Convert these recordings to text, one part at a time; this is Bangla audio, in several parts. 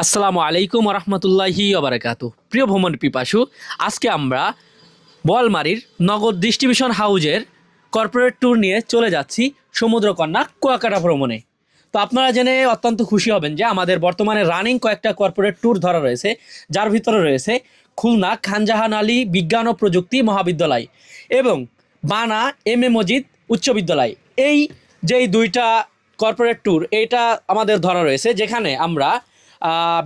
আসসালামু আলাইকুম রহমতুল্লাহি ওবারাকাতু। প্রিয় ভ্রমণ পিপাসু, আজকে আমরা বলমারীর নগদ ডিস্ট্রিবিউশন হাউজের কর্পোরেট ট্যুর নিয়ে চলে যাচ্ছি সমুদ্রকন্যা কুয়াকাটা ভ্রমণে। তো আপনারা জেনে অত্যন্ত খুশি হবেন যে আমাদের বর্তমানে রানিং কয়েকটা কর্পোরেট ট্যুর ধরা রয়েছে, যার ভিতরে রয়েছে খুলনা খানজাহান আলী বিজ্ঞান ও প্রযুক্তি মহাবিদ্যালয় এবং বানা এম এ মজিদ উচ্চ বিদ্যালয়। এই যেই দুইটা কর্পোরেট ট্যুর এইটা আমাদের ধরা রয়েছে, যেখানে আমরা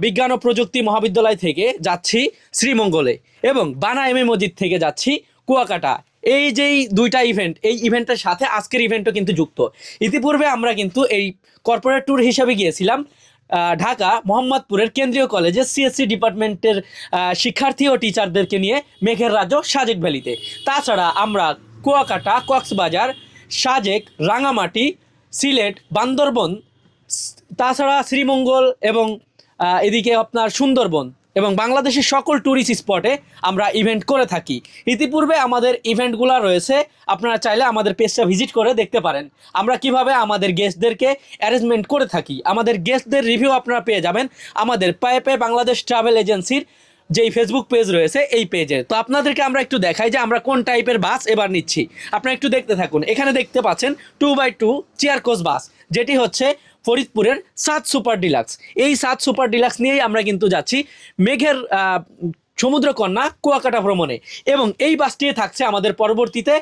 বিজ্ঞান ও প্রযুক্তি মহাবিদ্যালয় থেকে যাচ্ছি শ্রীমঙ্গলে এবং বানা এম এ মসজিদ থেকে যাচ্ছি কুয়াকাটা। এই যেই দুইটা ইভেন্ট, এই ইভেন্টের সাথে আজকের ইভেন্টও কিন্তু যুক্ত। ইতিপূর্বে আমরা কিন্তু এই কর্পোরেট ট্যুর হিসাবে গিয়েছিলাম ঢাকা মোহাম্মদপুরের কেন্দ্রীয় কলেজে সিএসসি ডিপার্টমেন্টের শিক্ষার্থী ও টিচারদেরকে নিয়ে মেঘের রাজ্য সাজেক ভ্যালিতে। তাছাড়া আমরা কুয়াকাটা, কক্সবাজার, সাজেক, রাঙামাটি, সিলেট, বান্দরবন, তাছাড়া শ্রীমঙ্গল এবং এদিকে আপনার সুন্দরবন এবং বাংলাদেশের সকল ট্যুরিস্ট স্পটে আমরা ইভেন্ট করে থাকি। ইতিপূর্বে আমাদের ইভেন্টগুলো রয়েছে, আপনারা চাইলে আমাদের পেজটা ভিজিট করে দেখতে পারেন আমরা কিভাবে আমাদের গেস্টদেরকে অ্যারেঞ্জমেন্ট করে থাকি। আমাদের গেস্টদের রিভিউ আপনারা পেয়ে যাবেন আমাদের পায়ে পায়ে বাংলাদেশ ট্রাভেল এজেন্সির যেই ফেসবুক পেজ রয়েছে এই পেজে। তো আপনাদেরকে আমরা একটু দেখাই যে আমরা কোন টাইপের বাস এবার নিচ্ছি, আপনারা একটু দেখতে থাকুন। এখানে দেখতে পাচ্ছেন 2x2 চেয়ার কোচ বাস, যেটি হচ্ছে ফরিদপুরের 7 সুপার ডিলাক্স। এই 7 সুপার ডিলাক্স নিয়েই আমরা কিন্তু যাচ্ছি মেঘের সমুদ্রকন্যা কুয়াকাটা ভ্রমণে। এবং এই বাসটি থাকছে আমাদের পরবর্তীতে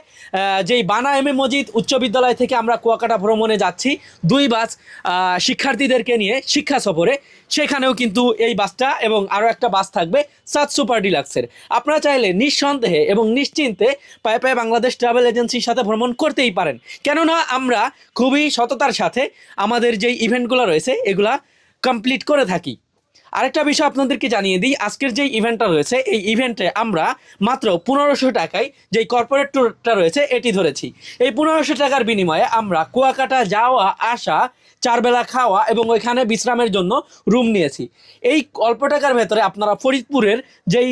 যেই বানা এম এ মজিদ উচ্চ বিদ্যালয় থেকে আমরা কুয়াকাটা ভ্রমণে যাচ্ছি 2 বাস শিক্ষার্থীদেরকে নিয়ে শিক্ষা সফরে, সেখানেও কিন্তু এই বাসটা এবং আরও একটা বাস থাকবে 7 সুপার ডিলাক্সের। আপনারা চাইলে নিঃসন্দেহে এবং নিশ্চিন্তে পায়ে পায়ে বাংলাদেশ ট্রাভেল এজেন্সির সাথে ভ্রমণ করতেই পারেন, কেননা আমরা খুবই সততার সাথে আমাদের যেই ইভেন্টগুলো রয়েছে এগুলা কমপ্লিট করে থাকি। আরেকটা বিষয় আপনাদেরকে জানিয়ে দিই, আজকের যেই ইভেন্টটা রয়েছে এই ইভেন্টে আমরা মাত্র 1500 টাকায় যেই কর্পোরেট ট্যুরটা রয়েছে এটি ধরেছি। এই 1500 টাকার বিনিময়ে আমরা কুয়াকাটা যাওয়া আসা, 4 বেলা খাওয়া এবং ওইখানে বিশ্রামের জন্য রুম নিয়েছি। এই অল্প টাকার ভেতরে আপনারা ফরিদপুরের যেই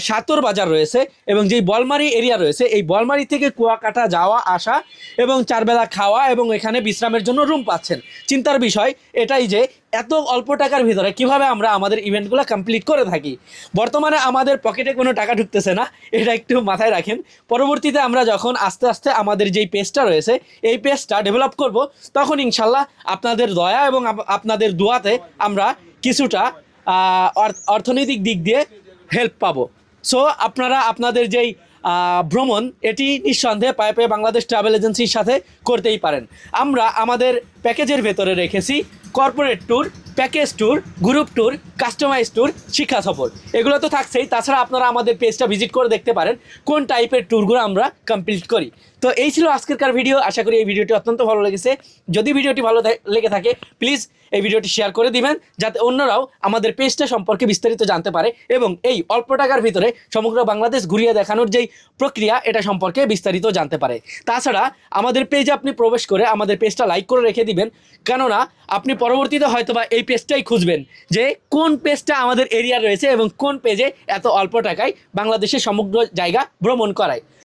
সাতর বাজার রয়েছে এবং যেই বলমারি এরিয়া রয়েছে, এই বলমারি থেকে কুয়াকাটা যাওয়া আসা এবং 4 বেলা খাওয়া এবং এখানে বিশ্রামের জন্য রুম পাচ্ছেন। চিন্তার বিষয় এটাই যে এত অল্প টাকার ভিতরে কিভাবে আমরা আমাদের ইভেন্টগুলো কমপ্লিট করে থাকি। বর্তমানে আমাদের পকেটে কোনো টাকা ঢুকতেছে না, এটা একটু মাথায় রাখেন। পরবর্তীতে আমরা যখন আস্তে আস্তে আমাদের যেই পেজটা রয়েছে এই পেজটা ডেভেলপ করব, তখন ইনশাল্লাহ আপনাদের দয়া এবং আপনাদের দোয়াতে আমরা কিছুটা অর্থনৈতিক দিক দিয়ে হেল্প পাবো। সো আপনারা আপনাদের যেই ভ্রমণ এটি নিঃসন্দেহে পায়ে পায়ে বাংলাদেশ ট্রাভেল এজেন্সির সাথে করতেই পারেন। আমরা আমাদের প্যাকেজের ভেতরে রেখেছি corporate tour, package tour, group tour, customise tour, শিক্ষা সফর, এগুলো তো থাকছেই। তাছাড়া আপনারা আমাদের পেজটা ভিজিট করে দেখতে পারেন কোন টাইপের ট্যুরগুলো আমরা কমপ্লিট করি। তো এই ছিল আজকেরকার ভিডিও। আশা করি এই ভিডিওটি অত্যন্ত ভালো লেগেছে। যদি ভিডিওটি ভালো লেগে থাকে প্লিজ এই ভিডিওটি শেয়ার করে দিবেন, যাতে অন্যরাও আমাদের পেজটা সম্পর্কে বিস্তারিত জানতে পারে এবং এই অল্প টাকার ভিতরে সমগ্র বাংলাদেশ ঘুরিয়ে দেখানোর যেই প্রক্রিয়া এটা সম্পর্কে বিস্তারিত জানতে পারে। তাছাড়া আমাদের পেজে আপনি প্রবেশ করে আমাদের পেজটা লাইক করে রেখে দিবেন, কেননা আপনি পরবর্তীতে হয়তোবা এই পেজটাই খুঁজবেন যে কোন পেজটা আমাদের এরিয়া রয়েছে এবং কোন পেজে এত অল্প টাকায় বাংলাদেশের সমগ্র জায়গা ভ্রমণ করায়।